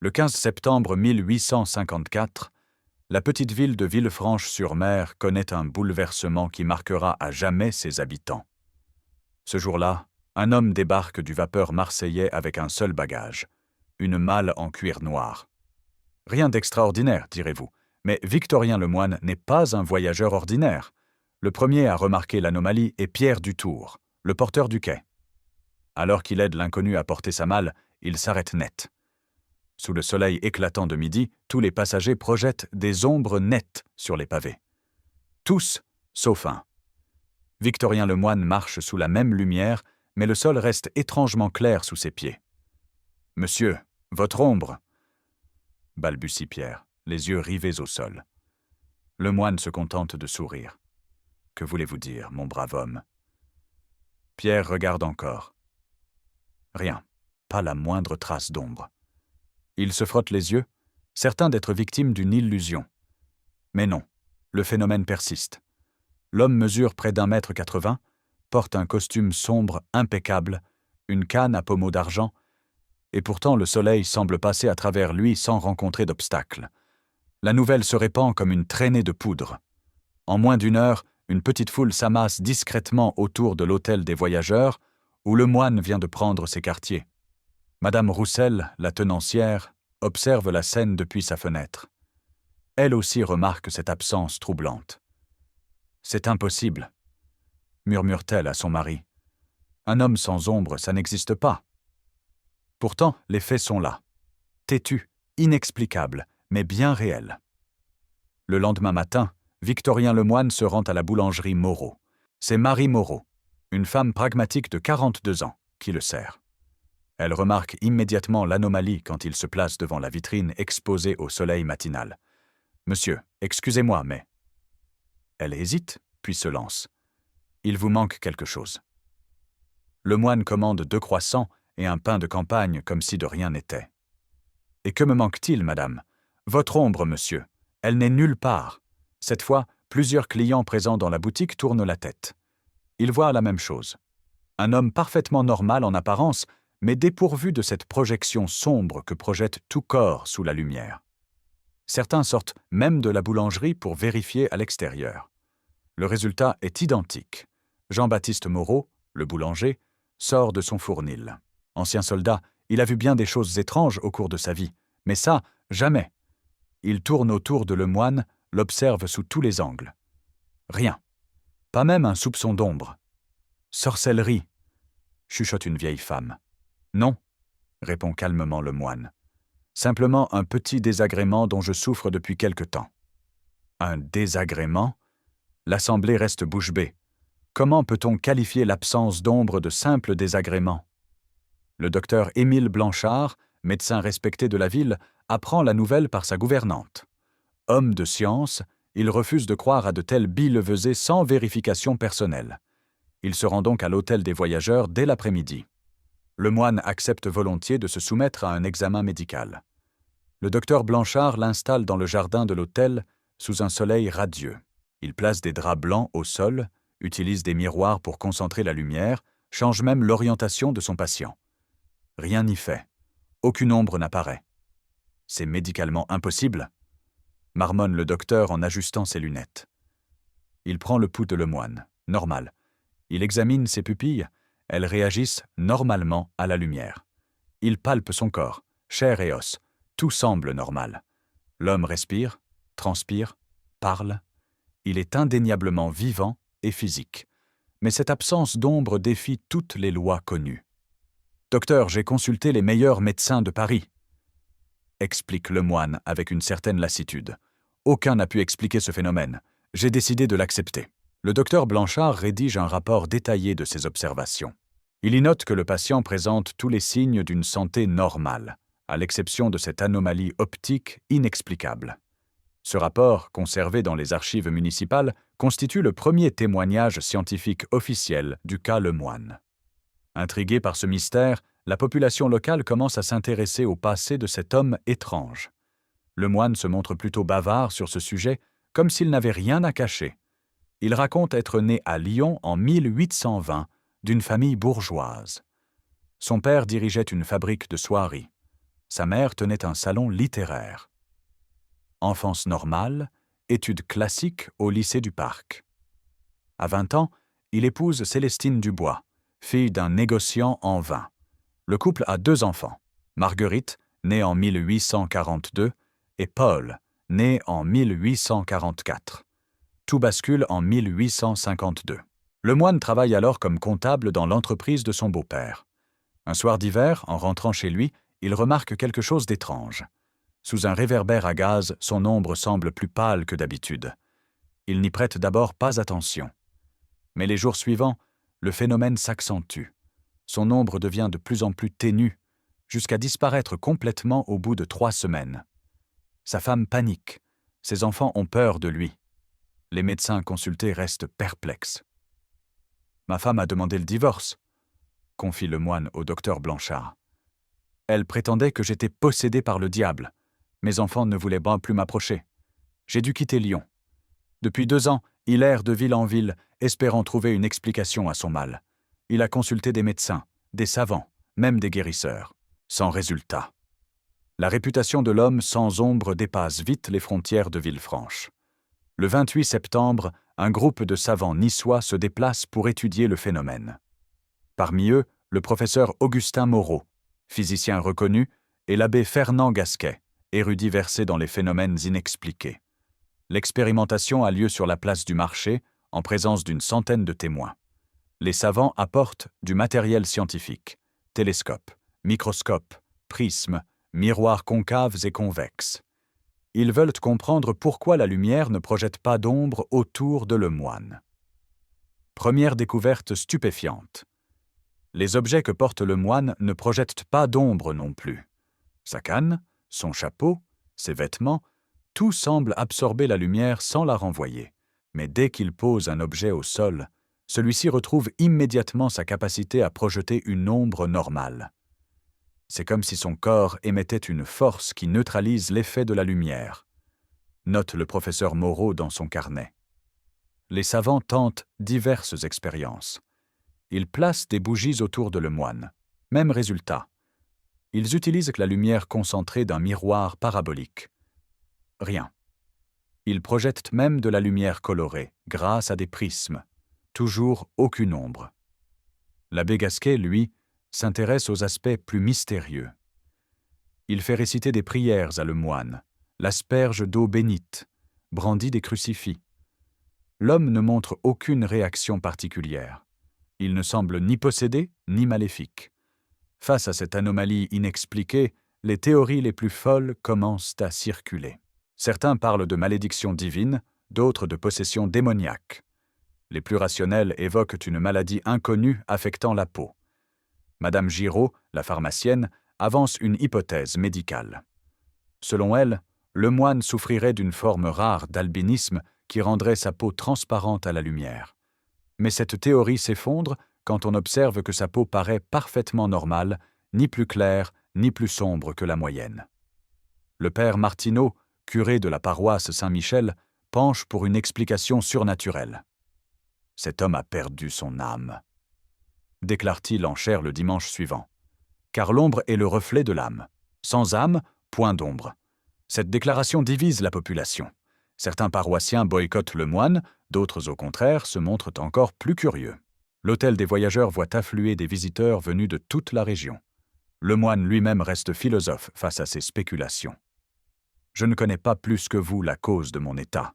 Le 15 septembre 1854, la petite ville de Villefranche-sur-Mer connaît un bouleversement qui marquera à jamais ses habitants. Ce jour-là, un homme débarque du vapeur marseillais avec un seul bagage, une malle en cuir noir. Rien d'extraordinaire, direz-vous, mais Victorien Lemoine n'est pas un voyageur ordinaire. Le premier à remarquer l'anomalie est Pierre Dutour, le porteur du quai. Alors qu'il aide l'inconnu à porter sa malle, il s'arrête net. Sous le soleil éclatant de midi, tous les passagers projettent des ombres nettes sur les pavés. Tous, sauf un. Victorien Lemoine marche sous la même lumière, mais le sol reste étrangement clair sous ses pieds. « Monsieur, votre ombre !» balbutie Pierre, les yeux rivés au sol. Lemoine se contente de sourire. « Que voulez-vous dire, mon brave homme ?» Pierre regarde encore. Rien, pas la moindre trace d'ombre. Il se frotte les yeux, certain d'être victime d'une illusion. Mais non, le phénomène persiste. L'homme mesure près d'1,80 m, porte un costume sombre impeccable, une canne à pommeau d'argent, et pourtant le soleil semble passer à travers lui sans rencontrer d'obstacle. La nouvelle se répand comme une traînée de poudre. En moins d'une heure, une petite foule s'amasse discrètement autour de l'hôtel des voyageurs, où Lemoine vient de prendre ses quartiers. Madame Roussel, la tenancière, observe la scène depuis sa fenêtre. Elle aussi remarque cette absence troublante. « C'est impossible », murmure-t-elle à son mari. « Un homme sans ombre, ça n'existe pas. » Pourtant, les faits sont là. Têtus, inexplicables, mais bien réels. Le lendemain matin, Victorien Lemoine se rend à la boulangerie Moreau. C'est Marie Moreau, une femme pragmatique de 42 ans, qui le sert. Elle remarque immédiatement l'anomalie quand il se place devant la vitrine exposée au soleil matinal. « Monsieur, excusez-moi, mais… » Elle hésite, puis se lance. « Il vous manque quelque chose. » Lemoine commande 2 croissants et un pain de campagne comme si de rien n'était. « Et que me manque-t-il, madame ? Votre ombre, monsieur. Elle n'est nulle part. » Cette fois, plusieurs clients présents dans la boutique tournent la tête. Ils voient la même chose. Un homme parfaitement normal en apparence, mais dépourvu de cette projection sombre que projette tout corps sous la lumière. Certains sortent même de la boulangerie pour vérifier à l'extérieur. Le résultat est identique. Jean-Baptiste Moreau, le boulanger, sort de son fournil. Ancien soldat, il a vu bien des choses étranges au cours de sa vie, mais ça, jamais. Il tourne autour de Lemoine, l'observe sous tous les angles. Rien. Pas même un soupçon d'ombre. « Sorcellerie !» chuchote une vieille femme. « Non !» répond calmement Lemoine. « Simplement un petit désagrément dont je souffre depuis quelque temps. » Un désagrément ? L'assemblée reste bouche bée. Comment peut-on qualifier l'absence d'ombre de simple désagrément ? Le docteur Émile Blanchard, médecin respecté de la ville, apprend la nouvelle par sa gouvernante. Homme de science, il refuse de croire à de telles billevesées sans vérification personnelle. Il se rend donc à l'hôtel des voyageurs dès l'après-midi. Lemoine accepte volontiers de se soumettre à un examen médical. Le docteur Blanchard l'installe dans le jardin de l'hôtel, sous un soleil radieux. Il place des draps blancs au sol, utilise des miroirs pour concentrer la lumière, change même l'orientation de son patient. Rien n'y fait. Aucune ombre n'apparaît. C'est médicalement impossible, marmonne le docteur en ajustant ses lunettes. Il prend le pouls de Lemoine, normal. Il examine ses pupilles, elles réagissent normalement à la lumière. Il palpe son corps, chair et os, tout semble normal. L'homme respire, transpire, parle. Il est indéniablement vivant et physique. Mais cette absence d'ombre défie toutes les lois connues. « Docteur, j'ai consulté les meilleurs médecins de Paris », explique Lemoine avec une certaine lassitude. « Aucun n'a pu expliquer ce phénomène. J'ai décidé de l'accepter. » Le docteur Blanchard rédige un rapport détaillé de ses observations. Il y note que le patient présente tous les signes d'une santé normale, à l'exception de cette anomalie optique inexplicable. Ce rapport, conservé dans les archives municipales, constitue le premier témoignage scientifique officiel du cas Lemoine. Intriguée par ce mystère, la population locale commence à s'intéresser au passé de cet homme étrange. Lemoine se montre plutôt bavard sur ce sujet, comme s'il n'avait rien à cacher. Il raconte être né à Lyon en 1820, d'une famille bourgeoise. Son père dirigeait une fabrique de soieries. sa mère tenait un salon littéraire. Enfance normale, études classiques au lycée du Parc. À 20 ans, il épouse Célestine Dubois, fille d'un négociant en vin. Le couple a 2 enfants, Marguerite, née en 1842, et Paul, né en 1844. Tout bascule en 1852. Le moine travaille alors comme comptable dans l'entreprise de son beau-père. Un soir d'hiver, en rentrant chez lui, il remarque quelque chose d'étrange. Sous un réverbère à gaz, son ombre semble plus pâle que d'habitude. Il n'y prête d'abord pas attention. Mais les jours suivants, le phénomène s'accentue. Son ombre devient de plus en plus ténue, jusqu'à disparaître complètement au bout de 3 semaines. Sa femme panique. Ses enfants ont peur de lui. Les médecins consultés restent perplexes. « Ma femme a demandé le divorce », confie le moine au docteur Blanchard. « Elle prétendait que j'étais possédé par le diable. Mes enfants ne voulaient pas plus m'approcher. J'ai dû quitter Lyon. Depuis 2 ans, il erre de ville en ville, espérant trouver une explication à son mal. Il a consulté des médecins, des savants, même des guérisseurs. Sans résultat. La réputation de l'homme sans ombre dépasse vite les frontières de Villefranche. Le 28 septembre, un groupe de savants niçois se déplace pour étudier le phénomène. Parmi eux, le professeur Augustin Moreau, physicien reconnu, et l'abbé Fernand Gasquet, érudit versé dans les phénomènes inexpliqués. L'expérimentation a lieu sur la place du marché, en présence d'une centaine de témoins. Les savants apportent du matériel scientifique, télescopes, microscopes, prismes, miroirs concaves et convexes. Ils veulent comprendre pourquoi la lumière ne projette pas d'ombre autour de le moine. Première découverte stupéfiante. Les objets que porte le moine ne projettent pas d'ombre non plus. Sa canne, son chapeau, ses vêtements, tout semble absorber la lumière sans la renvoyer. Mais dès qu'il pose un objet au sol, celui-ci retrouve immédiatement sa capacité à projeter une ombre normale. C'est comme si son corps émettait une force qui neutralise l'effet de la lumière, note le professeur Moreau dans son carnet. Les savants tentent diverses expériences. Ils placent des bougies autour de le moine. Même résultat. Ils utilisent la lumière concentrée d'un miroir parabolique. Rien. Ils projettent même de la lumière colorée, grâce à des prismes. Toujours aucune ombre. L'abbé Gasquet, lui, s'intéresse aux aspects plus mystérieux. Il fait réciter des prières à le moine, l'asperge d'eau bénite, brandit des crucifix. L'homme ne montre aucune réaction particulière. Il ne semble ni possédé, ni maléfique. Face à cette anomalie inexpliquée, les théories les plus folles commencent à circuler. Certains parlent de malédiction divine, d'autres de possession démoniaque. Les plus rationnels évoquent une maladie inconnue affectant la peau. Madame Giraud, la pharmacienne, avance une hypothèse médicale. Selon elle, le moine souffrirait d'une forme rare d'albinisme qui rendrait sa peau transparente à la lumière. Mais cette théorie s'effondre quand on observe que sa peau paraît parfaitement normale, ni plus claire, ni plus sombre que la moyenne. Le père Martineau, curé de la paroisse Saint-Michel, penche pour une explication surnaturelle. « Cet homme a perdu son âme », déclare-t-il en chaire le dimanche suivant. Car l'ombre est le reflet de l'âme. Sans âme, point d'ombre. Cette déclaration divise la population. Certains paroissiens boycottent le moine, d'autres au contraire se montrent encore plus curieux. L'hôtel des voyageurs voit affluer des visiteurs venus de toute la région. Le moine lui-même reste philosophe face à ces spéculations. « Je ne connais pas plus que vous la cause de mon état »,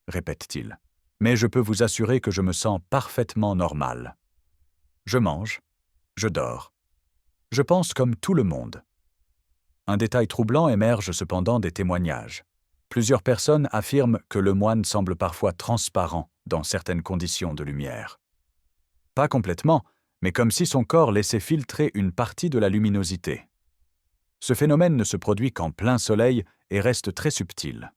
répète-t-il. « Mais je peux vous assurer que je me sens parfaitement normal. Je mange, je dors. Je pense comme tout le monde. » Un détail troublant émerge cependant des témoignages. Plusieurs personnes affirment que le moine semble parfois transparent dans certaines conditions de lumière. Pas complètement, mais comme si son corps laissait filtrer une partie de la luminosité. Ce phénomène ne se produit qu'en plein soleil et reste très subtil.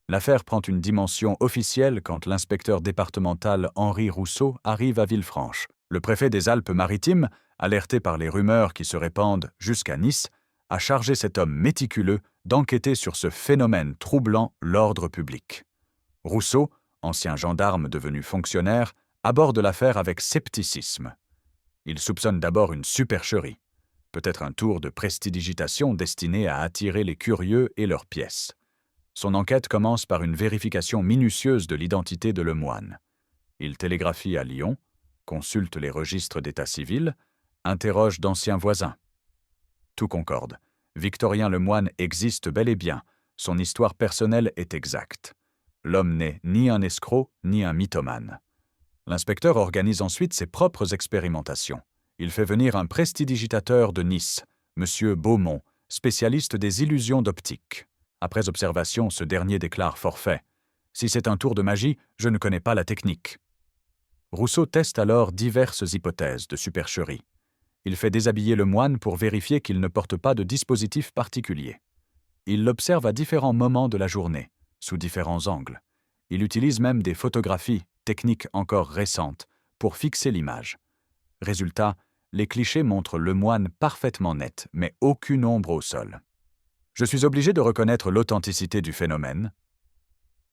L'affaire prend une dimension officielle quand l'inspecteur départemental Henri Rousseau arrive à Villefranche. Le préfet des Alpes-Maritimes, alerté par les rumeurs qui se répandent jusqu'à Nice, a chargé cet homme méticuleux d'enquêter sur ce phénomène troublant l'ordre public. Rousseau, ancien gendarme devenu fonctionnaire, aborde l'affaire avec scepticisme. Il soupçonne d'abord une supercherie. peut-être un tour de prestidigitation destiné à attirer les curieux et leurs pièces. Son enquête commence par une vérification minutieuse de l'identité de Lemoine. Il télégraphie à Lyon, consulte les registres d'état civil, interroge d'anciens voisins. Tout concorde. Victorien Lemoine existe bel et bien. Son histoire personnelle est exacte. L'homme n'est ni un escroc, ni un mythomane. L'inspecteur organise ensuite ses propres expérimentations. Il fait venir un prestidigitateur de Nice, M. Beaumont, spécialiste des illusions d'optique. Après observation, ce dernier déclare forfait. « Si c'est un tour de magie, je ne connais pas la technique. » Rousseau teste alors diverses hypothèses de supercherie. Il fait déshabiller Lemoine pour vérifier qu'il ne porte pas de dispositif particulier. Il l'observe à différents moments de la journée, sous différents angles. Il utilise même des photographies, technique encore récente, pour fixer l'image. Résultat, les clichés montrent Lemoine parfaitement net, mais aucune ombre au sol. « Je suis obligé de reconnaître l'authenticité du phénomène »,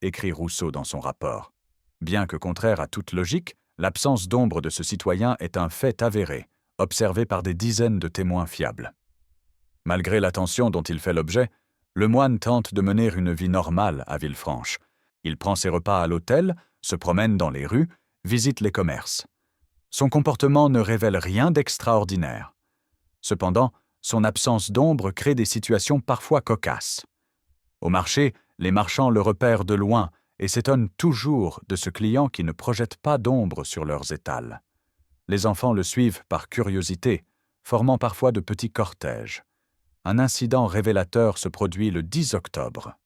écrit Rousseau dans son rapport. Bien que contraire à toute logique, l'absence d'ombre de ce citoyen est un fait avéré, observé par des dizaines de témoins fiables. Malgré l'attention dont il fait l'objet, Lemoine tente de mener une vie normale à Villefranche. Il prend ses repas à l'hôtel, se promène dans les rues, visite les commerces. Son comportement ne révèle rien d'extraordinaire. Cependant, son absence d'ombre crée des situations parfois cocasses. Au marché, les marchands le repèrent de loin et s'étonnent toujours de ce client qui ne projette pas d'ombre sur leurs étals. Les enfants le suivent par curiosité, formant parfois de petits cortèges. Un incident révélateur se produit le 10 octobre.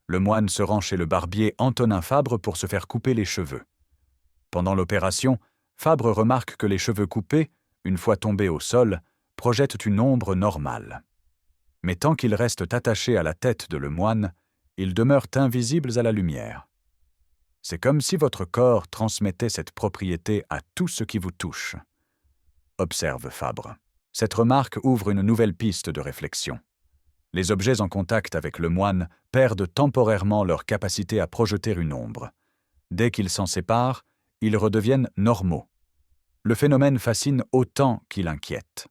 Lemoine se rend chez le barbier Antonin Fabre pour se faire couper les cheveux. Pendant l'opération, Fabre remarque que les cheveux coupés, une fois tombés au sol, projettent une ombre normale. Mais tant qu'ils restent attachés à la tête de Lemoine, ils demeurent invisibles à la lumière. C'est comme si votre corps transmettait cette propriété à tout ce qui vous touche, observe Fabre. Cette remarque ouvre une nouvelle piste de réflexion. Les objets en contact avec Lemoine perdent temporairement leur capacité à projeter une ombre. Dès qu'ils s'en séparent, ils redeviennent normaux. Le phénomène fascine autant qu'il inquiète.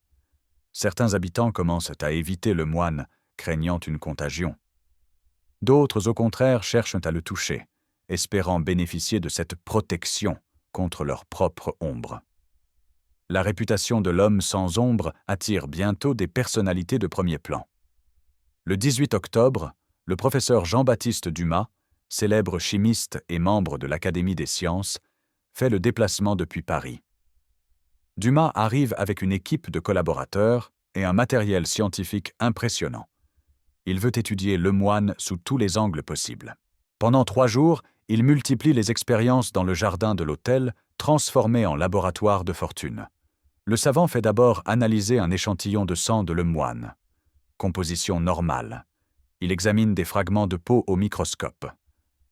Certains habitants commencent à éviter Lemoine, craignant une contagion. D'autres, au contraire, cherchent à le toucher, espérant bénéficier de cette protection contre leur propre ombre. La réputation de l'homme sans ombre attire bientôt des personnalités de premier plan. Le 18 octobre, le professeur Jean-Baptiste Dumas, célèbre chimiste et membre de l'Académie des sciences, fait le déplacement depuis Paris. Dumas arrive avec une équipe de collaborateurs et un matériel scientifique impressionnant. Il veut étudier Lemoine sous tous les angles possibles. Pendant 3 jours, il multiplie les expériences dans le jardin de l'hôtel, transformé en laboratoire de fortune. Le savant fait d'abord analyser un échantillon de sang de Lemoine. Composition normale. Il examine des fragments de peau au microscope.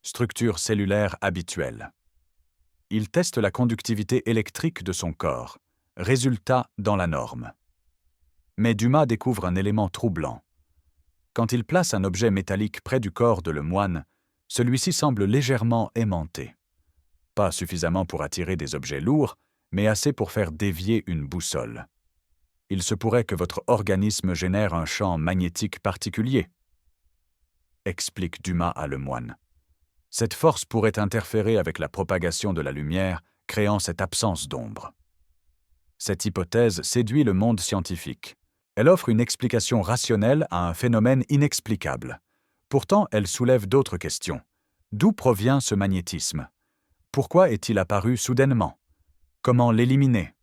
Structure cellulaire habituelle. Il teste la conductivité électrique de son corps. Résultat dans la norme. Mais Dumas découvre un élément troublant. Quand il place un objet métallique près du corps de Lemoine, celui-ci semble légèrement aimanté. Pas suffisamment pour attirer des objets lourds, mais assez pour faire dévier une boussole. Il se pourrait que votre organisme génère un champ magnétique particulier, explique Dumas à Lemoine. Cette force pourrait interférer avec la propagation de la lumière, créant cette absence d'ombre. Cette hypothèse séduit le monde scientifique. Elle offre une explication rationnelle à un phénomène inexplicable. Pourtant, elle soulève d'autres questions. D'où provient ce magnétisme? Pourquoi est-il apparu soudainement? Comment l'éliminer?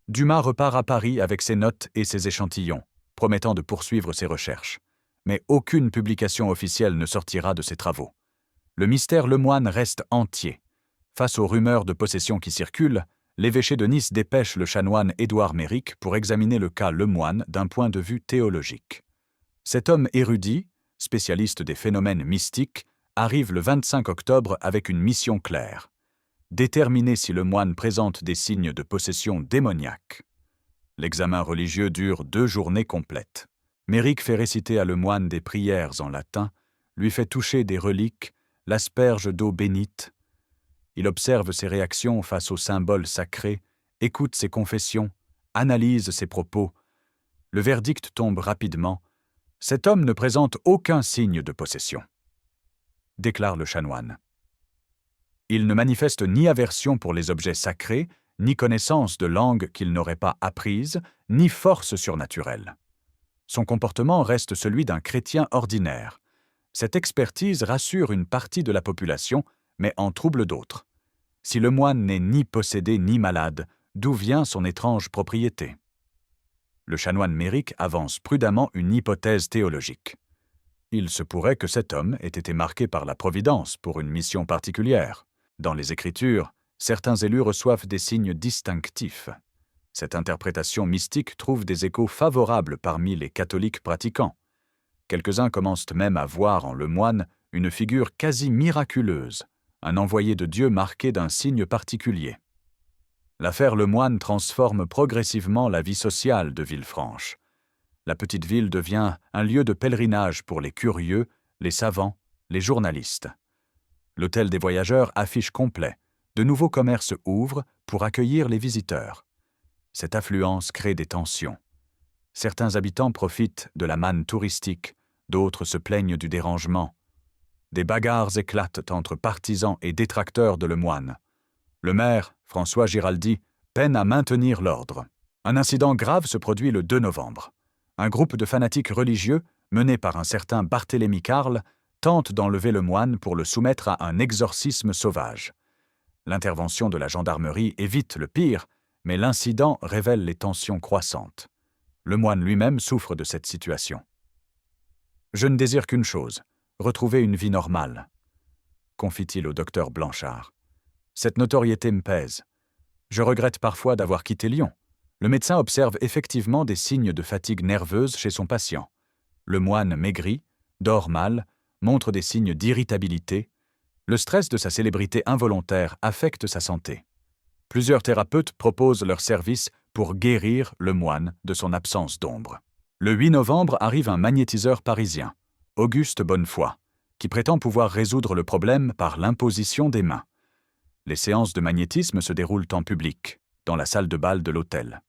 Dumas repart à Paris avec ses notes et ses échantillons, promettant de poursuivre ses recherches. Mais aucune publication officielle ne sortira de ses travaux. Le mystère Lemoine reste entier. Face aux rumeurs de possession qui circulent, l'évêché de Nice dépêche le chanoine Édouard Méric pour examiner le cas Lemoine d'un point de vue théologique. Cet homme érudit, spécialiste des phénomènes mystiques, arrive le 25 octobre avec une mission claire. Déterminer si Lemoine présente des signes de possession démoniaque. L'examen religieux dure 2 journées complètes. Méric fait réciter à Lemoine des prières en latin, lui fait toucher des reliques, l'asperge d'eau bénite. Il observe ses réactions face aux symboles sacrés, écoute ses confessions, analyse ses propos. Le verdict tombe rapidement. Cet homme ne présente aucun signe de possession, déclare le chanoine. Il ne manifeste ni aversion pour les objets sacrés, ni connaissance de langues qu'il n'aurait pas apprises, ni force surnaturelle. Son comportement reste celui d'un chrétien ordinaire. Cette expertise rassure une partie de la population, mais en trouble d'autres. Si le moine n'est ni possédé ni malade, d'où vient son étrange propriété? Le chanoine Méric avance prudemment une hypothèse théologique. Il se pourrait que cet homme ait été marqué par la Providence pour une mission particulière. Dans les Écritures, certains élus reçoivent des signes distinctifs. Cette interprétation mystique trouve des échos favorables parmi les catholiques pratiquants. Quelques-uns commencent même à voir en le moine une figure quasi miraculeuse, un envoyé de Dieu marqué d'un signe particulier. L'affaire Lemoine transforme progressivement la vie sociale de Villefranche. La petite ville devient un lieu de pèlerinage pour les curieux, les savants, les journalistes. L'hôtel des voyageurs affiche complet. De nouveaux commerces ouvrent pour accueillir les visiteurs. Cette affluence crée des tensions. Certains habitants profitent de la manne touristique, d'autres se plaignent du dérangement. Des bagarres éclatent entre partisans et détracteurs de Lemoine. Le maire, François Giraldi, peine à maintenir l'ordre. Un incident grave se produit le 2 novembre. Un groupe de fanatiques religieux, mené par un certain Barthélemy Carle, tente d'enlever le moine pour le soumettre à un exorcisme sauvage. L'intervention de la gendarmerie évite le pire, mais l'incident révèle les tensions croissantes. Le moine lui-même souffre de cette situation. « Je ne désire qu'une chose, retrouver une vie normale », confie-t-il au docteur Blanchard. « Cette notoriété me pèse. Je regrette parfois d'avoir quitté Lyon. » Le médecin observe effectivement des signes de fatigue nerveuse chez son patient. Le moine maigrit, dort mal, montre des signes d'irritabilité. Le stress de sa célébrité involontaire affecte sa santé. Plusieurs thérapeutes proposent leurs services pour guérir le moine de son absence d'ombre. Le 8 novembre arrive un magnétiseur parisien, Auguste Bonnefoy, qui prétend pouvoir résoudre le problème par l'imposition des mains. Les séances de magnétisme se déroulent en public, dans la salle de bal de l'hôtel.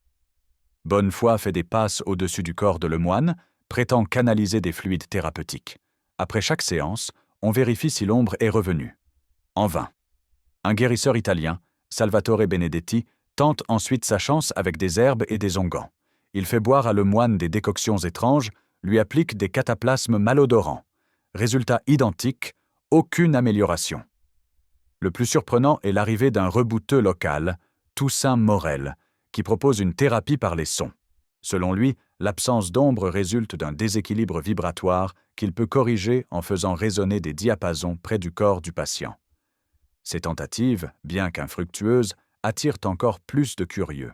Bonnefoy fait des passes au-dessus du corps de Lemoine, prétend canaliser des fluides thérapeutiques. Après chaque séance, on vérifie si l'ombre est revenue. En vain. Un guérisseur italien, Salvatore Benedetti, tente ensuite sa chance avec des herbes et des onguents. Il fait boire à Lemoine des décoctions étranges, lui applique des cataplasmes malodorants. Résultat identique, aucune amélioration. Le plus surprenant est l'arrivée d'un rebouteux local, Toussaint Morel, qui propose une thérapie par les sons. Selon lui, l'absence d'ombre résulte d'un déséquilibre vibratoire qu'il peut corriger en faisant résonner des diapasons près du corps du patient. Ces tentatives, bien qu'infructueuses, attirent encore plus de curieux.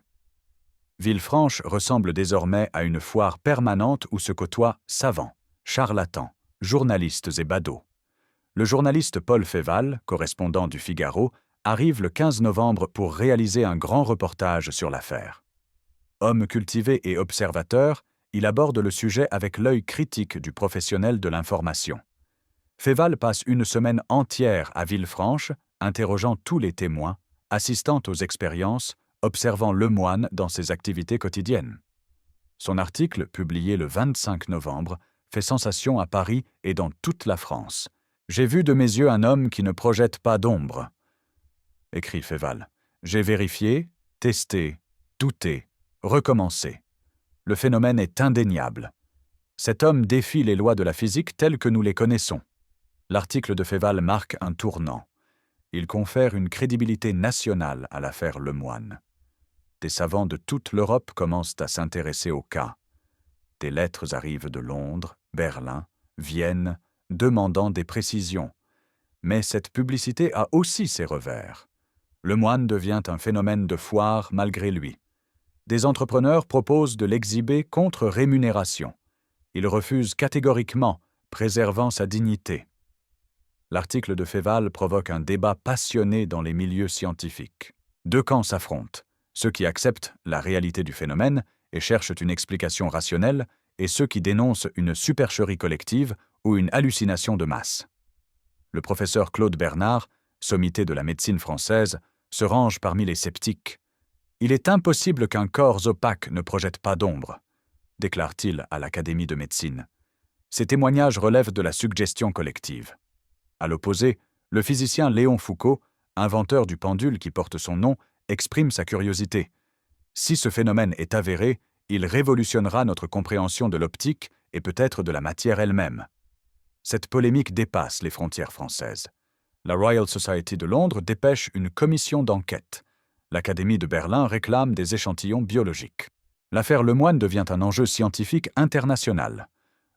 Villefranche ressemble désormais à une foire permanente où se côtoient savants, charlatans, journalistes et badauds. Le journaliste Paul Féval, correspondant du Figaro, arrive le 15 novembre pour réaliser un grand reportage sur l'affaire. Homme cultivé et observateur, il aborde le sujet avec l'œil critique du professionnel de l'information. Féval passe une semaine entière à Villefranche, interrogeant tous les témoins, assistant aux expériences, observant Lemoine dans ses activités quotidiennes. Son article, publié le 25 novembre, fait sensation à Paris et dans toute la France. « J'ai vu de mes yeux un homme qui ne projette pas d'ombre », écrit Féval. « J'ai vérifié, testé, douté, recommencé. Le phénomène est indéniable. Cet homme défie les lois de la physique telles que nous les connaissons. » L'article de Féval marque un tournant. Il confère une crédibilité nationale à l'affaire Lemoine. Des savants de toute l'Europe commencent à s'intéresser au cas. Des lettres arrivent de Londres, Berlin, Vienne, demandant des précisions. Mais cette publicité a aussi ses revers. Lemoine devient un phénomène de foire malgré lui. Des entrepreneurs proposent de l'exhiber contre rémunération. Il refuse catégoriquement, préservant sa dignité. L'article de Féval provoque un débat passionné dans les milieux scientifiques. Deux camps s'affrontent, ceux qui acceptent la réalité du phénomène et cherchent une explication rationnelle, et ceux qui dénoncent une supercherie collective ou une hallucination de masse. Le professeur Claude Bernard, sommité de la médecine française, se range parmi les sceptiques. Il est impossible qu'un corps opaque ne projette pas d'ombre. déclare-t-il à l'Académie de médecine. Ces témoignages relèvent de la suggestion collective. À l'opposé, le physicien Léon Foucault, inventeur du pendule qui porte son nom, exprime sa curiosité. Si ce phénomène est avéré, il révolutionnera notre compréhension de l'optique et peut-être de la matière elle-même. Cette polémique dépasse les frontières françaises. La Royal Society de Londres dépêche une commission d'enquête. L'Académie de Berlin réclame des échantillons biologiques. L'affaire Lemoine devient un enjeu scientifique international.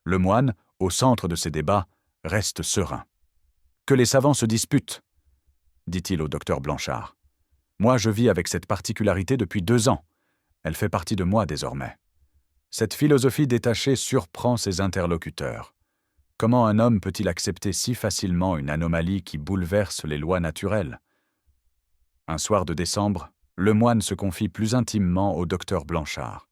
Lemoine, au centre de ces débats, reste serein. « Que les savants se disputent », dit-il au docteur Blanchard. « Moi, je vis avec cette particularité depuis 2 ans. Elle fait partie de moi désormais. » Cette philosophie détachée surprend ses interlocuteurs. Comment un homme peut-il accepter si facilement une anomalie qui bouleverse les lois naturelles? Un soir de décembre, Lemoine se confie plus intimement au docteur Blanchard.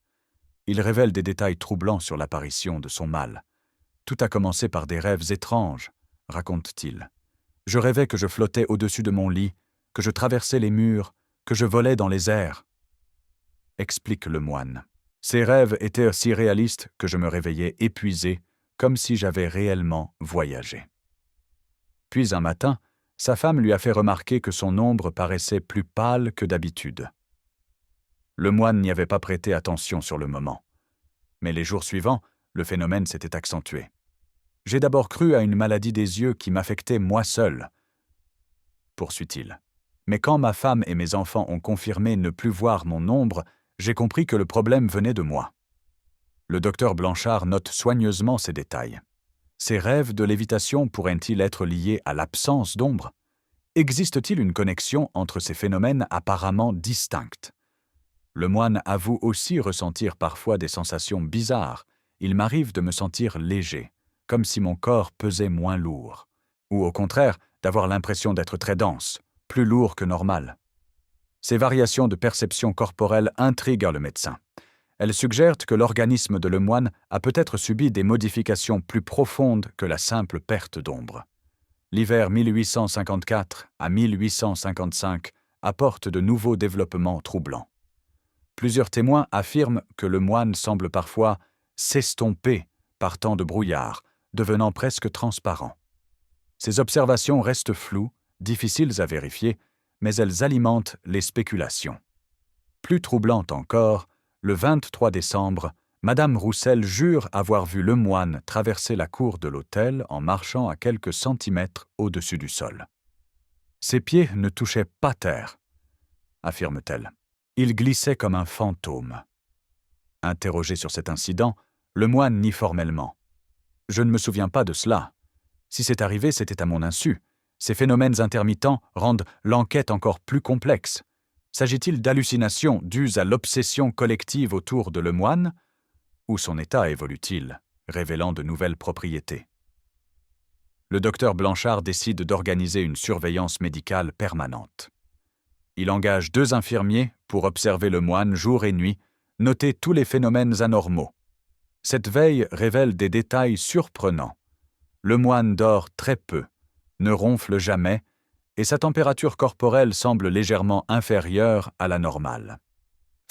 Il révèle des détails troublants sur l'apparition de son mal. « Tout a commencé par des rêves étranges », raconte-t-il. « Je rêvais que je flottais au-dessus de mon lit, que je traversais les murs, que je volais dans les airs. » Explique Lemoine. Ces rêves étaient si réalistes que je me réveillais épuisé, comme si j'avais réellement voyagé. Puis un matin, sa femme lui a fait remarquer que son ombre paraissait plus pâle que d'habitude. Lemoine n'y avait pas prêté attention sur le moment. Mais les jours suivants, le phénomène s'était accentué. « J'ai d'abord cru à une maladie des yeux qui m'affectait moi seul, » poursuit-il. « Mais quand ma femme et mes enfants ont confirmé ne plus voir mon ombre, j'ai compris que le problème venait de moi. » Le docteur Blanchard note soigneusement ces détails. Ces rêves de lévitation pourraient-ils être liés à l'absence d'ombre? Existe-t-il une connexion entre ces phénomènes apparemment distincts? Lemoine avoue aussi ressentir parfois des sensations bizarres. Il m'arrive de me sentir léger, comme si mon corps pesait moins lourd. Ou au contraire, d'avoir l'impression d'être très dense, plus lourd que normal. Ces variations de perception corporelle intriguent le médecin. Elles suggèrent que l'organisme de Lemoine a peut-être subi des modifications plus profondes que la simple perte d'ombre. L'hiver 1854 à 1855 apporte de nouveaux développements troublants. Plusieurs témoins affirment que Lemoine semble parfois s'estomper par temps de brouillard, devenant presque transparent. Ces observations restent floues, difficiles à vérifier, mais elles alimentent les spéculations. Plus troublante encore, le 23 décembre, Madame Roussel jure avoir vu Lemoine traverser la cour de l'hôtel en marchant à quelques centimètres au-dessus du sol. Ses pieds ne touchaient pas terre, affirme-t-elle. Il glissait comme un fantôme. Interrogé sur cet incident, Lemoine nie formellement. « Je ne me souviens pas de cela. Si c'est arrivé, c'était à mon insu. Ces phénomènes intermittents rendent l'enquête encore plus complexe. S'agit-il d'hallucinations dues à l'obsession collective autour de Lemoine, ou son état évolue-t-il, révélant de nouvelles propriétés? » Le docteur Blanchard décide d'organiser une surveillance médicale permanente. Il engage 2 infirmiers pour observer Lemoine jour et nuit, noter tous les phénomènes anormaux. Cette veille révèle des détails surprenants. Lemoine dort très peu, ne ronfle jamais, et sa température corporelle semble légèrement inférieure à la normale.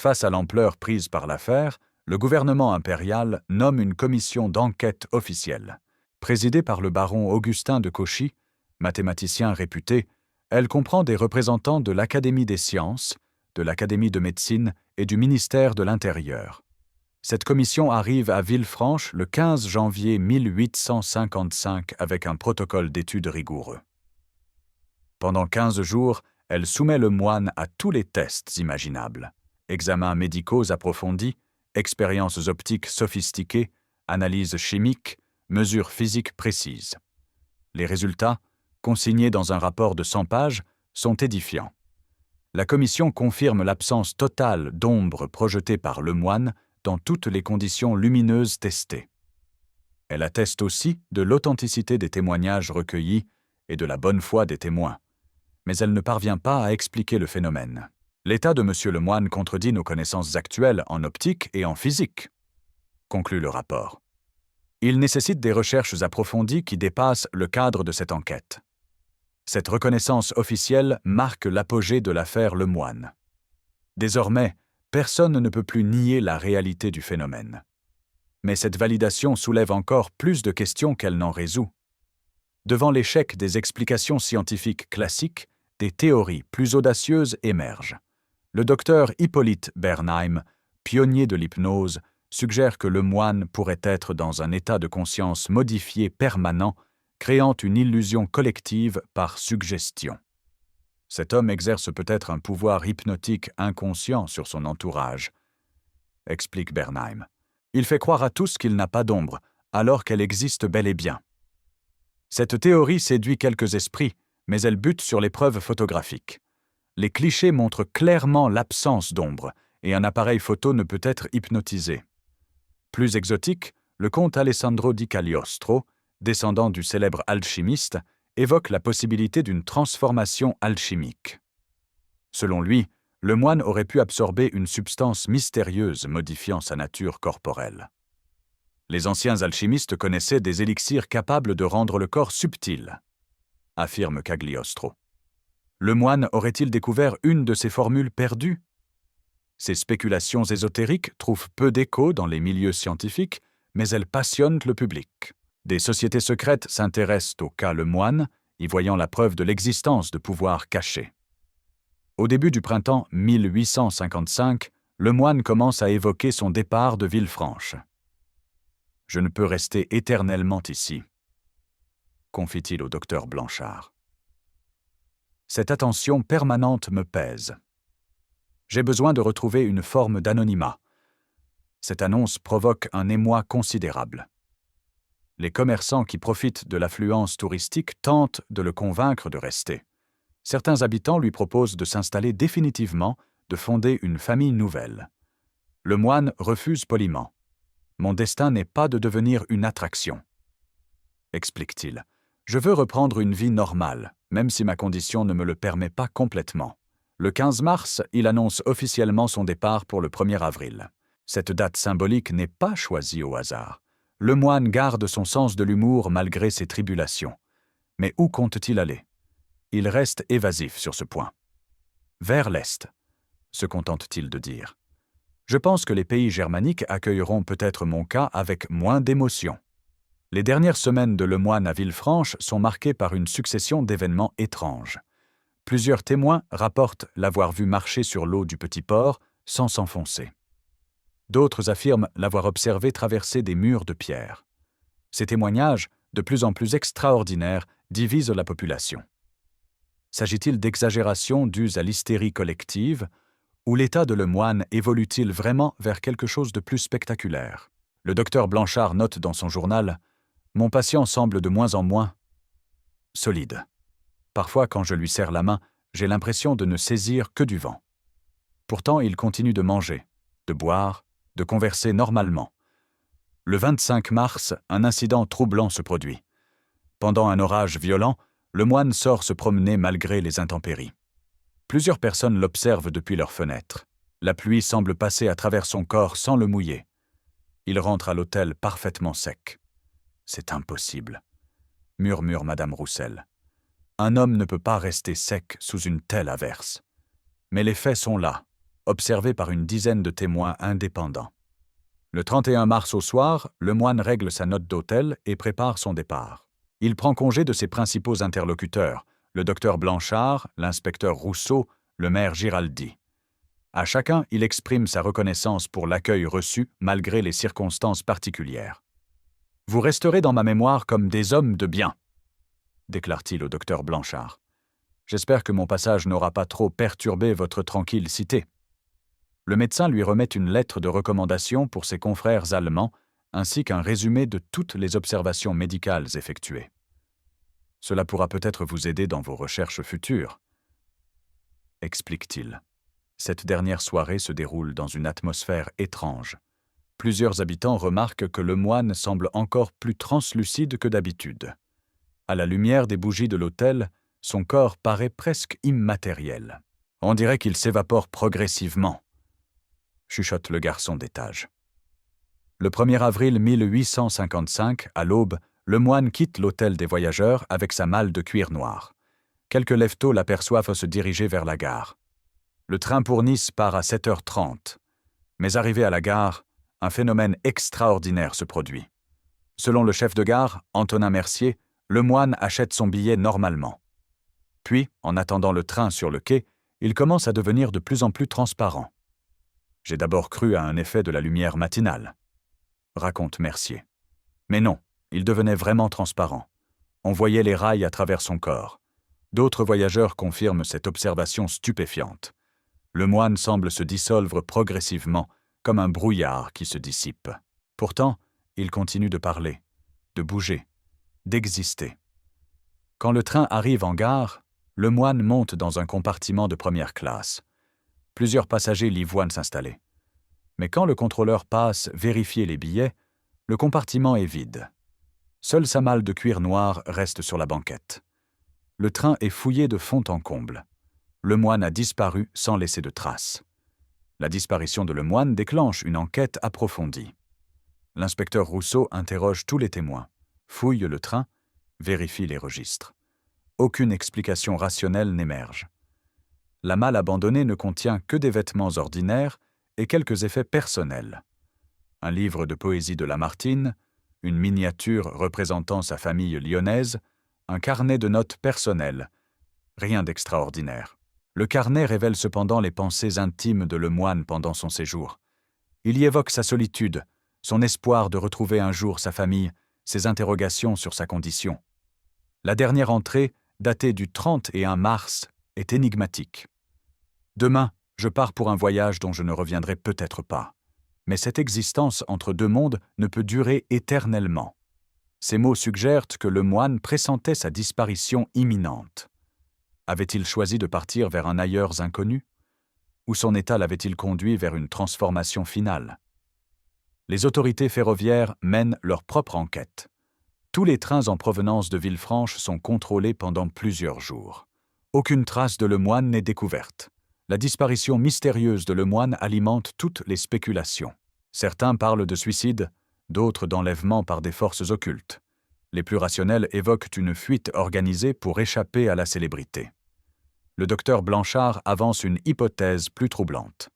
Face à l'ampleur prise par l'affaire, le gouvernement impérial nomme une commission d'enquête officielle. Présidée par le baron Augustin de Cauchy, mathématicien réputé, elle comprend des représentants de l'Académie des sciences, de l'Académie de médecine et du ministère de l'Intérieur. Cette commission arrive à Villefranche le 15 janvier 1855 avec un protocole d'études rigoureux. Pendant 15 jours, elle soumet Lemoine à tous les tests imaginables. Examens médicaux approfondis, expériences optiques sophistiquées, analyses chimiques, mesures physiques précises. Les résultats, consignés dans un rapport de 100 pages, sont édifiants. La commission confirme l'absence totale d'ombre projetée par Lemoine dans toutes les conditions lumineuses testées. Elle atteste aussi de l'authenticité des témoignages recueillis et de la bonne foi des témoins, mais elle ne parvient pas à expliquer le phénomène. L'état de M. Lemoine contredit nos connaissances actuelles en optique et en physique, conclut le rapport. Il nécessite des recherches approfondies qui dépassent le cadre de cette enquête. Cette reconnaissance officielle marque l'apogée de l'affaire Lemoine. Désormais, personne ne peut plus nier la réalité du phénomène. Mais cette validation soulève encore plus de questions qu'elle n'en résout. Devant l'échec des explications scientifiques classiques, des théories plus audacieuses émergent. Le docteur Hippolyte Bernheim, pionnier de l'hypnose, suggère que le moine pourrait être dans un état de conscience modifié permanent, créant une illusion collective par suggestion. Cet homme exerce peut-être un pouvoir hypnotique inconscient sur son entourage, explique Bernheim. Il fait croire à tous qu'il n'a pas d'ombre, alors qu'elle existe bel et bien. Cette théorie séduit quelques esprits, mais elle bute sur les preuves photographiques. Les clichés montrent clairement l'absence d'ombre, et un appareil photo ne peut être hypnotisé. Plus exotique, le comte Alessandro di Cagliostro, descendant du célèbre alchimiste, évoque la possibilité d'une transformation alchimique. Selon lui, le moine aurait pu absorber une substance mystérieuse modifiant sa nature corporelle. Les anciens alchimistes connaissaient des élixirs capables de rendre le corps subtil, affirme Cagliostro. Le moine aurait-il découvert une de ces formules perdues? Ces spéculations ésotériques trouvent peu d'écho dans les milieux scientifiques, mais elles passionnent le public. Des sociétés secrètes s'intéressent au cas Le Moine, y voyant la preuve de l'existence de pouvoirs cachés. Au début du printemps 1855, Le Moine commence à évoquer son départ de Villefranche. « Je ne peux rester éternellement ici », confie-t-il au docteur Blanchard. Cette attention permanente me pèse. J'ai besoin de retrouver une forme d'anonymat. Cette annonce provoque un émoi considérable. Les commerçants qui profitent de l'affluence touristique tentent de le convaincre de rester. Certains habitants lui proposent de s'installer définitivement, de fonder une famille nouvelle. Le moine refuse poliment. « Mon destin n'est pas de devenir une attraction », explique-t-il. « Je veux reprendre une vie normale, même si ma condition ne me le permet pas complètement. » Le 15 mars, il annonce officiellement son départ pour le 1er avril. Cette date symbolique n'est pas choisie au hasard. Le moine garde son sens de l'humour malgré ses tribulations. Mais où compte-t-il aller? Il reste évasif sur ce point. Vers l'Est, se contente-t-il de dire. Je pense que les pays germaniques accueilleront peut-être mon cas avec moins d'émotion. Les dernières semaines de Le Moine à Villefranche sont marquées par une succession d'événements étranges. Plusieurs témoins rapportent l'avoir vu marcher sur l'eau du petit port sans s'enfoncer. D'autres affirment l'avoir observé traverser des murs de pierre. Ces témoignages, de plus en plus extraordinaires, divisent la population. S'agit-il d'exagérations dues à l'hystérie collective, ou l'état de Le Moine évolue-t-il vraiment vers quelque chose de plus spectaculaire? Le docteur Blanchard note dans son journal « Mon patient semble de moins en moins solide. Parfois, quand je lui serre la main, j'ai l'impression de ne saisir que du vent. Pourtant, il continue de manger, de boire, de converser normalement. Le 25 mars, un incident troublant se produit. Pendant un orage violent, le moine sort se promener malgré les intempéries. Plusieurs personnes l'observent depuis leurs fenêtres. La pluie semble passer à travers son corps sans le mouiller. Il rentre à l'hôtel parfaitement sec. « C'est impossible », murmure Madame Roussel. Un homme ne peut pas rester sec sous une telle averse. Mais les faits sont là, observés par une dizaine de témoins indépendants. Le 31 mars au soir, le moine règle sa note d'hôtel et prépare son départ. Il prend congé de ses principaux interlocuteurs, le docteur Blanchard, l'inspecteur Rousseau, le maire Giraldi. À chacun, il exprime sa reconnaissance pour l'accueil reçu malgré les circonstances particulières. « Vous resterez dans ma mémoire comme des hommes de bien », déclare-t-il au docteur Blanchard. « J'espère que mon passage n'aura pas trop perturbé votre tranquille cité. » Le médecin lui remet une lettre de recommandation pour ses confrères allemands, ainsi qu'un résumé de toutes les observations médicales effectuées. Cela pourra peut-être vous aider dans vos recherches futures, explique-t-il. Cette dernière soirée se déroule dans une atmosphère étrange. Plusieurs habitants remarquent que le moine semble encore plus translucide que d'habitude. À la lumière des bougies de l'hôtel, son corps paraît presque immatériel. On dirait qu'il s'évapore progressivement, chuchote le garçon d'étage. Le 1er avril 1855, à l'aube, le moine quitte l'hôtel des voyageurs avec sa malle de cuir noir. Quelques lève-tôt l'aperçoivent se diriger vers la gare. Le train pour Nice part à 7h30. Mais arrivé à la gare, un phénomène extraordinaire se produit. Selon le chef de gare, Antonin Mercier, le moine achète son billet normalement. Puis, en attendant le train sur le quai, il commence à devenir de plus en plus transparent. J'ai d'abord cru à un effet de la lumière matinale, raconte Mercier. Mais non, il devenait vraiment transparent. On voyait les rails à travers son corps. D'autres voyageurs confirment cette observation stupéfiante. Le moine semble se dissolvre progressivement, comme un brouillard qui se dissipe. Pourtant, il continue de parler, de bouger, d'exister. Quand le train arrive en gare, le moine monte dans un compartiment de première classe. Plusieurs passagers l'y voient s'installer. Mais quand le contrôleur passe vérifier les billets, le compartiment est vide. Seule sa malle de cuir noir reste sur la banquette. Le train est fouillé de fond en comble. Le moine a disparu sans laisser de traces. La disparition de le moine déclenche une enquête approfondie. L'inspecteur Rousseau interroge tous les témoins, fouille le train, vérifie les registres. Aucune explication rationnelle n'émerge. La malle abandonnée ne contient que des vêtements ordinaires et quelques effets personnels. Un livre de poésie de Lamartine, une miniature représentant sa famille lyonnaise, un carnet de notes personnelles. Rien d'extraordinaire. Le carnet révèle cependant les pensées intimes de le moine pendant son séjour. Il y évoque sa solitude, son espoir de retrouver un jour sa famille, ses interrogations sur sa condition. La dernière entrée, datée du 31 mars, est énigmatique. « Demain, je pars pour un voyage dont je ne reviendrai peut-être pas. Mais cette existence entre deux mondes ne peut durer éternellement. » Ces mots suggèrent que le moine pressentait sa disparition imminente. Avait-il choisi de partir vers un ailleurs inconnu? Ou son état l'avait-il conduit vers une transformation finale? Les autorités ferroviaires mènent leur propre enquête. Tous les trains en provenance de Villefranche sont contrôlés pendant plusieurs jours. Aucune trace de le moine n'est découverte. La disparition mystérieuse de le moine alimente toutes les spéculations. Certains parlent de suicide, d'autres d'enlèvement par des forces occultes. Les plus rationnels évoquent une fuite organisée pour échapper à la célébrité. Le docteur Blanchard avance une hypothèse plus troublante.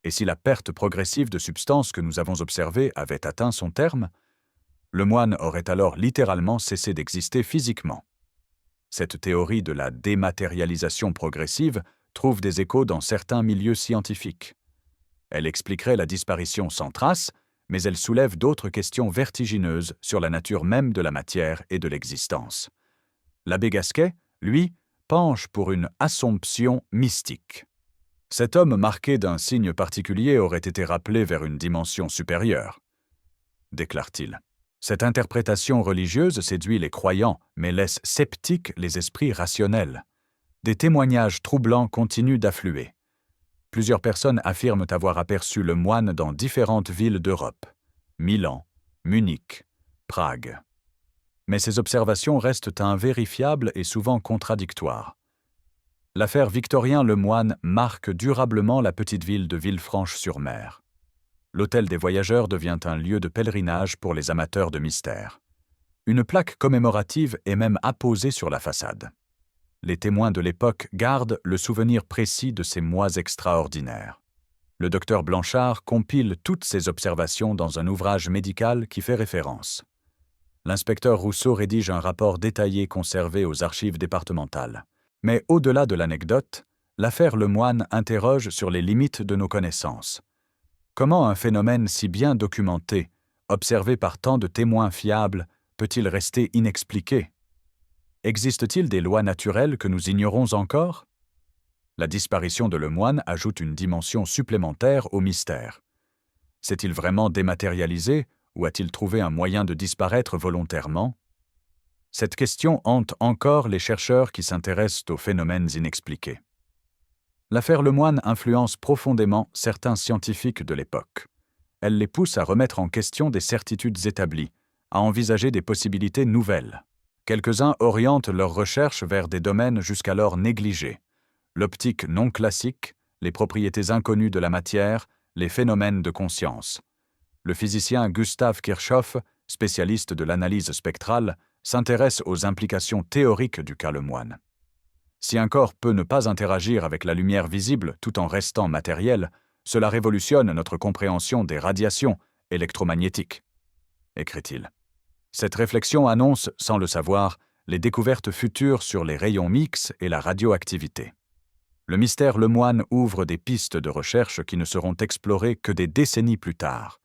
Et si la perte progressive de substances que nous avons observée avait atteint son terme, le moine aurait alors littéralement cessé d'exister physiquement. Cette théorie de la dématérialisation progressive trouve des échos dans certains milieux scientifiques. Elle expliquerait la disparition sans trace, mais elle soulève d'autres questions vertigineuses sur la nature même de la matière et de l'existence. L'abbé Gasquet, lui, penche pour une assomption mystique. Cet homme marqué d'un signe particulier aurait été rappelé vers une dimension supérieure, déclare-t-il. Cette interprétation religieuse séduit les croyants, mais laisse sceptiques les esprits rationnels. Des témoignages troublants continuent d'affluer. Plusieurs personnes affirment avoir aperçu le moine dans différentes villes d'Europe, Milan, Munich, Prague. Mais ces observations restent invérifiables et souvent contradictoires. L'affaire Victorien Lemoine marque durablement la petite ville de Villefranche-sur-Mer. L'hôtel des voyageurs devient un lieu de pèlerinage pour les amateurs de mystère. Une plaque commémorative est même apposée sur la façade. Les témoins de l'époque gardent le souvenir précis de ces mois extraordinaires. Le docteur Blanchard compile toutes ces observations dans un ouvrage médical qui fait référence. L'inspecteur Rousseau rédige un rapport détaillé conservé aux archives départementales. Mais au-delà de l'anecdote, l'affaire Lemoine interroge sur les limites de nos connaissances. Comment un phénomène si bien documenté, observé par tant de témoins fiables, peut-il rester inexpliqué? Existe-t-il des lois naturelles que nous ignorons encore? La disparition de Lemoine ajoute une dimension supplémentaire au mystère. S'est-il vraiment dématérialisé ou a-t-il trouvé un moyen de disparaître volontairement? Cette question hante encore les chercheurs qui s'intéressent aux phénomènes inexpliqués. L'affaire Lemoine influence profondément certains scientifiques de l'époque. Elle les pousse à remettre en question des certitudes établies, à envisager des possibilités nouvelles. Quelques-uns orientent leurs recherches vers des domaines jusqu'alors négligés. L'optique non classique, les propriétés inconnues de la matière, les phénomènes de conscience. Le physicien Gustav Kirchhoff, spécialiste de l'analyse spectrale, s'intéresse aux implications théoriques du cas Lemoine. Si un corps peut ne pas interagir avec la lumière visible tout en restant matériel, cela révolutionne notre compréhension des radiations, électromagnétique, écrit-il. Cette réflexion annonce, sans le savoir, les découvertes futures sur les rayons X et la radioactivité. Le mystère Lemoine ouvre des pistes de recherche qui ne seront explorées que des décennies plus tard.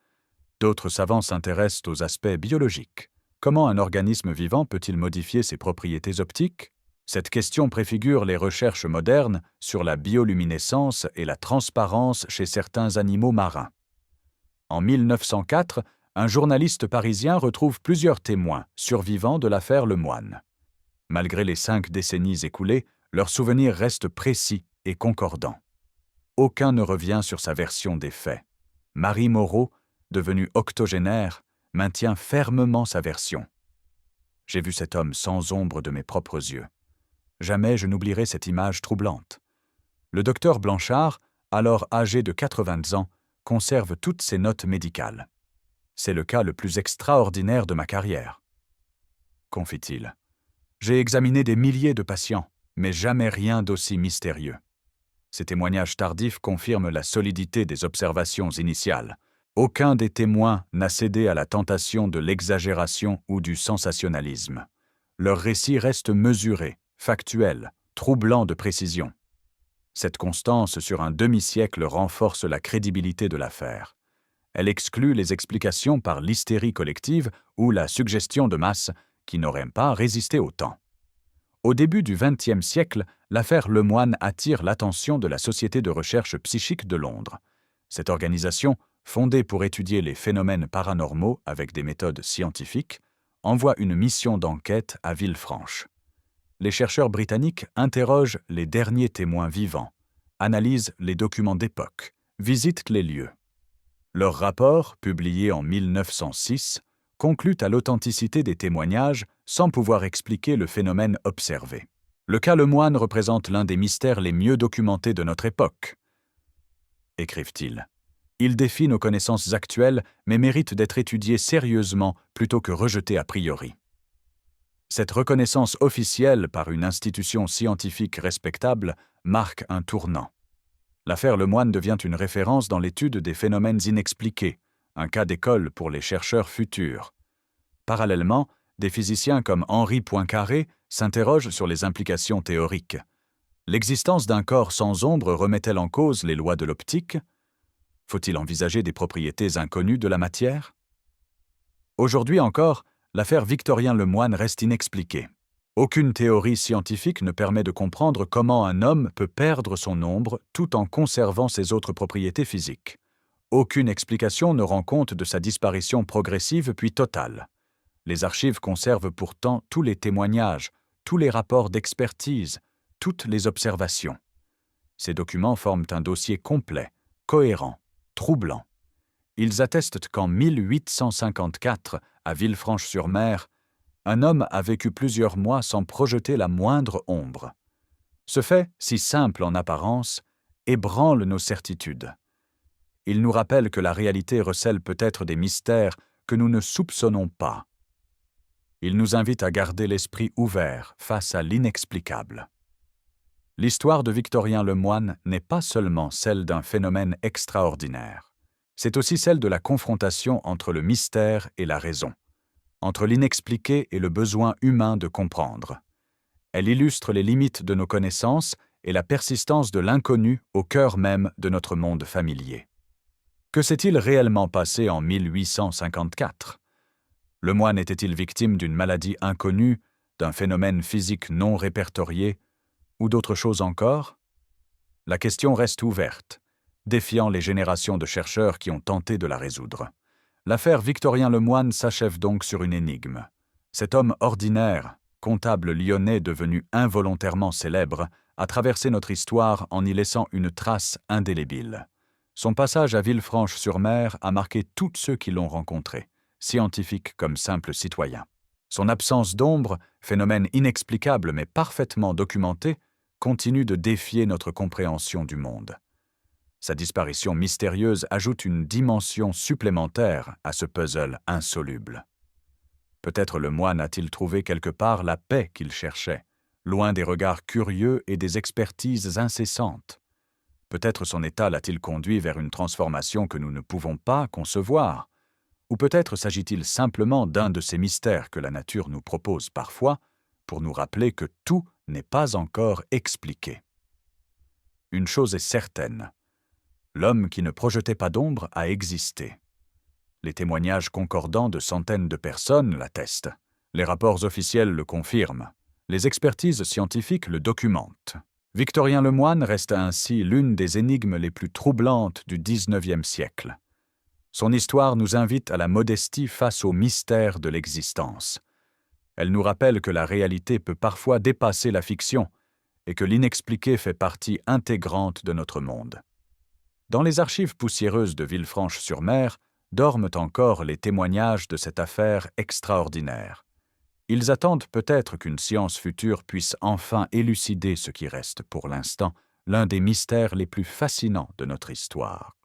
D'autres savants s'intéressent aux aspects biologiques. Comment un organisme vivant peut-il modifier ses propriétés optiques? Cette question préfigure les recherches modernes sur la bioluminescence et la transparence chez certains animaux marins. En 1904, un journaliste parisien retrouve plusieurs témoins survivants de l'affaire Lemoine. Malgré les 5 décennies écoulées, leurs souvenirs restent précis et concordants. Aucun ne revient sur sa version des faits. Marie Moreau, devenue octogénaire, maintient fermement sa version. « J'ai vu cet homme sans ombre de mes propres yeux. Jamais je n'oublierai cette image troublante. » Le docteur Blanchard, alors âgé de 80 ans, conserve toutes ses notes médicales. « C'est le cas le plus extraordinaire de ma carrière. » confie-t-il. « J'ai examiné des milliers de patients, mais jamais rien d'aussi mystérieux. » Ces témoignages tardifs confirment la solidité des observations initiales. Aucun des témoins n'a cédé à la tentation de l'exagération ou du sensationnalisme. Leurs récits restent mesurés, factuels, troublants de précision. Cette constance sur un demi-siècle renforce la crédibilité de l'affaire. Elle exclut les explications par l'hystérie collective ou la suggestion de masse qui n'auraient pas résisté au temps. Au début du XXe siècle, l'affaire Lemoine attire l'attention de la Société de recherche psychique de Londres. Cette organisation, fondée pour étudier les phénomènes paranormaux avec des méthodes scientifiques, envoie une mission d'enquête à Villefranche. Les chercheurs britanniques interrogent les derniers témoins vivants, analysent les documents d'époque, visitent les lieux. Leur rapport, publié en 1906, conclut à l'authenticité des témoignages sans pouvoir expliquer le phénomène observé. Le cas Lemoine représente l'un des mystères les mieux documentés de notre époque, écrivent-ils. Il défie nos connaissances actuelles, mais mérite d'être étudié sérieusement plutôt que rejeté a priori. Cette reconnaissance officielle par une institution scientifique respectable marque un tournant. L'affaire Lemoine devient une référence dans l'étude des phénomènes inexpliqués, un cas d'école pour les chercheurs futurs. Parallèlement, des physiciens comme Henri Poincaré s'interrogent sur les implications théoriques. L'existence d'un corps sans ombre remet-elle en cause les lois de l'optique? Faut-il envisager des propriétés inconnues de la matière? Aujourd'hui encore, l'affaire Victorien Lemoine reste inexpliquée. Aucune théorie scientifique ne permet de comprendre comment un homme peut perdre son ombre tout en conservant ses autres propriétés physiques. Aucune explication ne rend compte de sa disparition progressive puis totale. Les archives conservent pourtant tous les témoignages, tous les rapports d'expertise, toutes les observations. Ces documents forment un dossier complet, cohérent, troublant. Ils attestent qu'en 1854, à Villefranche-sur-Mer, un homme a vécu plusieurs mois sans projeter la moindre ombre. Ce fait, si simple en apparence, ébranle nos certitudes. Il nous rappelle que la réalité recèle peut-être des mystères que nous ne soupçonnons pas. Il nous invite à garder l'esprit ouvert face à l'inexplicable. L'histoire de Victorien Lemoine n'est pas seulement celle d'un phénomène extraordinaire. C'est aussi celle de la confrontation entre le mystère et la raison, entre l'inexpliqué et le besoin humain de comprendre. Elle illustre les limites de nos connaissances et la persistance de l'inconnu au cœur même de notre monde familier. Que s'est-il réellement passé en 1854? Lemoine était-il victime d'une maladie inconnue, d'un phénomène physique non répertorié, ou d'autres choses encore? La question reste ouverte, défiant les générations de chercheurs qui ont tenté de la résoudre. L'affaire Victorien Lemoine s'achève donc sur une énigme. Cet homme ordinaire, comptable lyonnais devenu involontairement célèbre, a traversé notre histoire en y laissant une trace indélébile. Son passage à Villefranche-sur-Mer a marqué tous ceux qui l'ont rencontré, scientifiques comme simples citoyens. Son absence d'ombre, phénomène inexplicable mais parfaitement documenté, continue de défier notre compréhension du monde. Sa disparition mystérieuse ajoute une dimension supplémentaire à ce puzzle insoluble. Peut-être Lemoine a-t-il trouvé quelque part la paix qu'il cherchait, loin des regards curieux et des expertises incessantes. Peut-être son état l'a-t-il conduit vers une transformation que nous ne pouvons pas concevoir. Ou peut-être s'agit-il simplement d'un de ces mystères que la nature nous propose parfois pour nous rappeler que tout n'est pas encore expliqué. Une chose est certaine, l'homme qui ne projetait pas d'ombre a existé. Les témoignages concordants de centaines de personnes l'attestent. Les rapports officiels le confirment. Les expertises scientifiques le documentent. Victorien Lemoine reste ainsi l'une des énigmes les plus troublantes du XIXe siècle. Son histoire nous invite à la modestie face au mystère de l'existence. Elle nous rappelle que la réalité peut parfois dépasser la fiction et que l'inexpliqué fait partie intégrante de notre monde. Dans les archives poussiéreuses de Villefranche-sur-Mer dorment encore les témoignages de cette affaire extraordinaire. Ils attendent peut-être qu'une science future puisse enfin élucider ce qui reste pour l'instant l'un des mystères les plus fascinants de notre histoire.